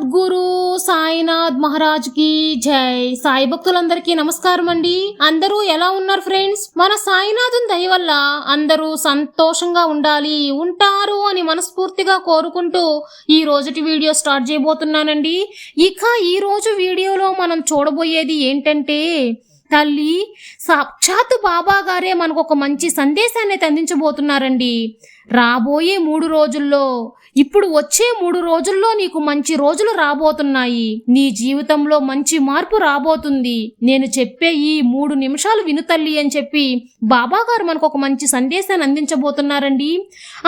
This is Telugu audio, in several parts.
సద్గురు సాయినాథ్ మహారాజ్ కి జై. సాయి భక్తులందరికీ నమస్కారం అండి. అందరూ ఎలా ఉన్నారు ఫ్రెండ్స్? మన సాయినాథుని దయ వల్ల అందరూ సంతోషంగా ఉండాలి, ఉంటారు అని మనస్ఫూర్తిగా కోరుకుంటూ ఈ రోజుటి వీడియో స్టార్ట్ చేయబోతున్నానండి. ఇక ఈ రోజు వీడియోలో మనం చూడబోయేది ఏంటంటే, తల్లి సాక్షాత్తు బాబా గారే మనకు ఒక మంచి సందేశాన్ని అందించబోతున్నారండి. రాబోయే 3 రోజుల్లో, ఇప్పుడు వచ్చే 3 రోజుల్లో నీకు మంచి రోజులు రాబోతున్నాయి. నీ జీవితంలో మంచి మార్పు రాబోతుంది. నేను చెప్పే ఈ 3 నిమిషాలు విను తల్లి అని చెప్పి బాబా గారు మనకు ఒక మంచి సందేశాన్ని అందించబోతున్నారండి.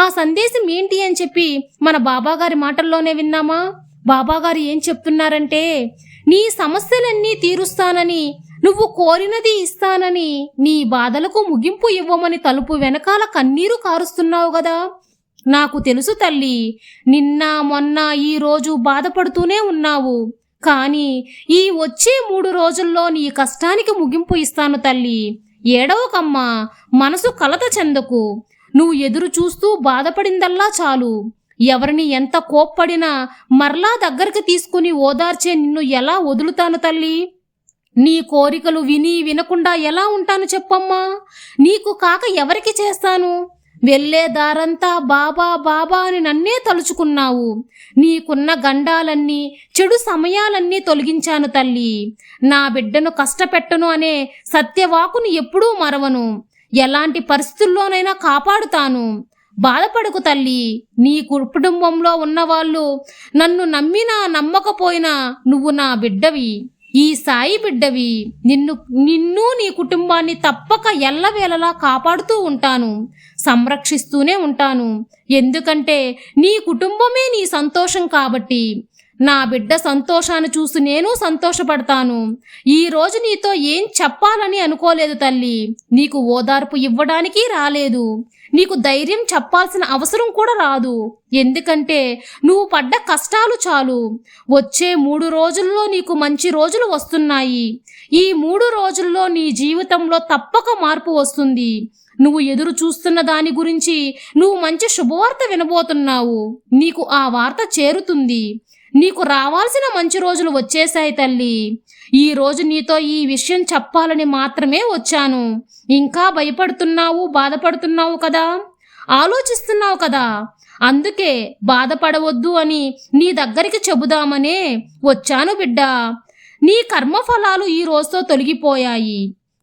ఆ సందేశం ఏంటి అని చెప్పి మన బాబా గారి మాటల్లోనే విన్నామా? బాబా గారు ఏం చెప్తున్నారంటే, నీ సమస్యలన్నీ తీరుస్తానని, నువ్వు కోరినది ఇస్తానని, నీ బాధలకు ముగింపు ఇవ్వమని తలుపు వెనకాల కన్నీరు కారుస్తున్నావు గదా. నాకు తెలుసు తల్లి, నిన్న మొన్న ఈ రోజు బాధపడుతూనే ఉన్నావు. కానీ ఈ వచ్చే 3 రోజుల్లో నీ కష్టానికి ముగింపు ఇస్తాను తల్లి. ఏడవకమ్మా, మనసు కలత చెందకు. నువ్వు ఎదురు చూస్తూ బాధపడిందల్లా చాలు. ఎవరిని ఎంత కోప్పడినా మరలా దగ్గరికి తీసుకుని ఓదార్చే నిన్ను ఎలా వదులుతాను తల్లి? నీ కోరికలు విని వినకుండా ఎలా ఉంటాను చెప్పమ్మా? నీకు కాక ఎవరికి చేస్తాను? వెళ్ళే దారంతా బాబా బాబా అని నన్నే తలుచుకున్నావు. నీకున్న గండాలన్నీ, చెడు సమయాలన్నీ తొలగించాను తల్లి. నా బిడ్డను కష్టపెట్టను అనే సత్యవాకును ఎప్పుడూ మరవను. ఎలాంటి పరిస్థితుల్లోనైనా కాపాడుతాను. బాధపడకు తల్లి. నీ కుటుంబంలో ఉన్నవాళ్ళు నన్ను నమ్మినా నమ్మకపోయినా నువ్వు నా బిడ్డవి, ఈ సాయి బిడ్డవి. నిన్ను నీ కుటుంబాన్ని తప్పక ఎల్లవేళలా కాపాడుతూ ఉంటాను, సంరక్షిస్తూనే ఉంటాను. ఎందుకంటే నీ కుటుంబమే నీ సంతోషం కాబట్టి. నా బిడ్డ సంతోషాన్ని చూసి నేను సంతోషపడతాను. ఈ రోజు నీతో ఏం చెప్పాలని అనుకోలేదు తల్లి. నీకు ఓదార్పు ఇవ్వడానికి రాలేదు. నీకు ధైర్యం చెప్పాల్సిన అవసరం కూడా రాదు. ఎందుకంటే నువ్వు పడ్డ కష్టాలు చాలు. వచ్చే 3 రోజుల్లో నీకు మంచి రోజులు వస్తున్నాయి. ఈ 3 రోజుల్లో నీ జీవితంలో తప్పక మార్పు వస్తుంది. నువ్వు ఎదురు చూస్తున్న దాని గురించి నువ్వు మంచి శుభవార్త వినబోతున్నావు. నీకు ఆ వార్త చేరుతుంది. నీకు రావాల్సిన మంచి రోజులు వచ్చేశాయి తల్లి. ఈ రోజు నీతో ఈ విషయం చెప్పాలని మాత్రమే వచ్చాను. ఇంకా భయపడుతున్నావు, బాధపడుతున్నావు కదా, ఆలోచిస్తున్నావు కదా. అందుకే బాధపడవద్దు అని నీ దగ్గరికి చెబుదామనే వచ్చాను బిడ్డ. నీ కర్మఫలాలు ఈ రోజుతో తొలగిపోయాయి.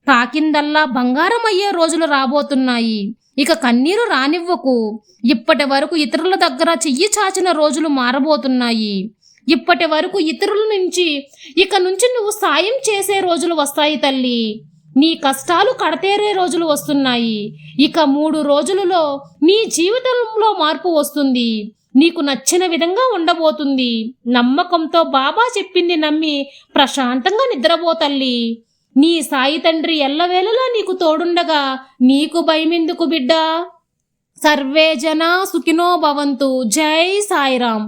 తాకిందల్లా బంగారం అయ్యే రోజులు రాబోతున్నాయి. ఇక కన్నీరు రానివ్వకు. ఇప్పటి వరకు ఇతరుల దగ్గర చెయ్యి చాచిన రోజులు మారబోతున్నాయి. ఇప్పటి వరకు ఇతరుల నుంచి ఇక నుంచి నువ్వు సాయం చేసే రోజులు వస్తాయి తల్లి. నీ కష్టాలు కడతేరే రోజులు వస్తున్నాయి. ఇక 3 రోజులలో నీ జీవితంలో మార్పు వస్తుంది. నీకు నచ్చిన విధంగా ఉండబోతుంది. నమ్మకంతో బాబా చెప్పింది నమ్మి ప్రశాంతంగా నిద్రపో తల్లి. నీ సాయి తండ్రి ఎల్లవేళలా నీకు తోడుండగా నీకు భయమెందుకు బిడ్డా? సర్వే జనా సుఖినో భవంతు. జై సాయిరాం.